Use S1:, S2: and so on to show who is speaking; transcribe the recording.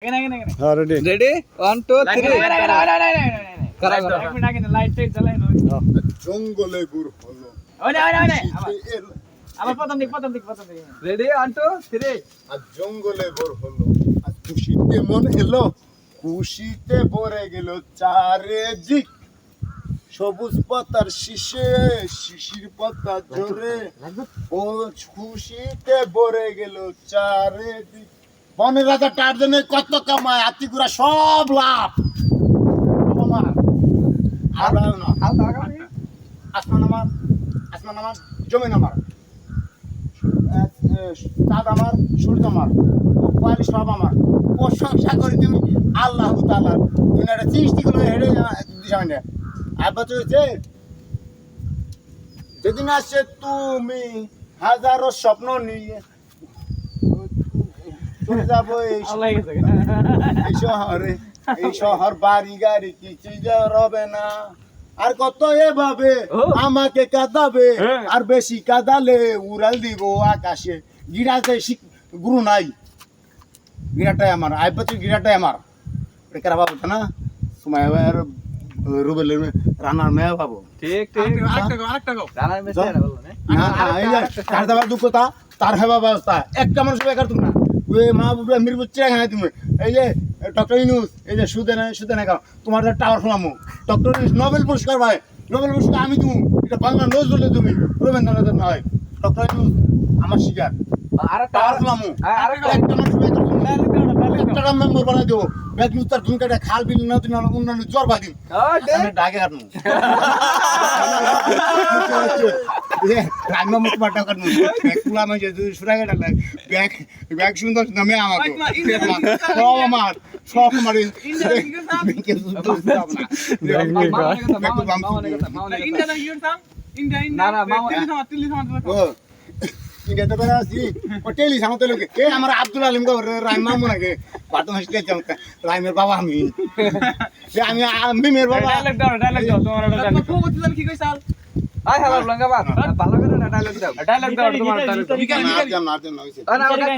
S1: हाँ ready
S2: ready 1 2 3
S3: জঙ্গলে গুড় হলো
S2: रेडी 1 2 3
S3: আর জঙ্গলে গুড় হলো আর খুশিতে মন এলো খুশিতে ভরে গেল চারিদিক সবুজ পাতার শীষে শিশির পাতা ঝরে ও খুশিতে ভরে গেল চারিদিক বনের রাজা টার্জনে কত কামায় হাতিগুড়া সব লাভ আমার আর না আসমান আমার জমিন আমার চাঁদ আমার সূর্য আমার কোয়ালি সব আমার প্রশংসা করি তুমি আল্লাহ তাআলা তুমি একটা সৃষ্টি করে হেঁটে দিশা না আবার হয়েছে যেদিন আসছে তুমি হাজারো স্বপ্ন নিয়ে চলে যাবো এই শহরে এই শহর বাড়ি গাড়ি কিছু রবে না আর কত এভাবে আমাকে কাঁদাবে আর বেশি কাঁদালে উড়াল দিব আকাশে গিরাতে গুরু নাই গিরাটাই আমার আইপতি গিরাটাই আমার কেরা বাবু না সময় আর রুবেল রানার মেয়ে বাবু
S2: ঠিক ঠিক আরেকটা গো রানার মেয়ে না বললো
S3: না এই যে তার দাবার দুঃখতা তার হেবা ব্যবস্থা একটা মানুষ বেকার তুমি না ওই মা বুড়া মিরপুর চিড়াখানা তুমি এই যে ডক্টর ইউনুস এই যে সুদে না কারণ তোমার টাওয়ার খোলামো ডক্টর ইউনুস নোবেল পুরস্কার ভাই নোবেল পুরস্কার আমি তুমি এটা বাংলা নজরুল তুমি রবীন্দ্রনাথ নয় ডক্টর ইউনুস আমার শিকার
S2: আর
S3: টাওয়ার খোলামো
S2: আরেকটা
S3: একটা মানুষ বেকার তুমি একটা মেম্বার বানাই দেবো ব্যাগ উত্তর তুমি কাটা খাল বিল না তুমি অন্যান্য জ্বর বাদিম আমি ডাকে কাটবো রান্না মুখ বাটা কাটবো কুলা মাঝে সুরা কাটা ব্যাগ ব্যাগ সুন্দর নামে আমাকে সব আমার ইন্ডিয়াতে বেড়া আছি ও টেলিস আমার লোকে কে আমার আব্দুল আলিম গো রাইম মামু নাকি বাটন হাসলে চমকা রাইমের বাবা আমি মেয়ের বাবা
S2: ডায়লগ দাও তোমার ডায়লগ কি কইছাল আই হ্যালো লঙ্গা বাদ ভালো করে ডায়লগ দাও তোমার ডায়লগ
S3: না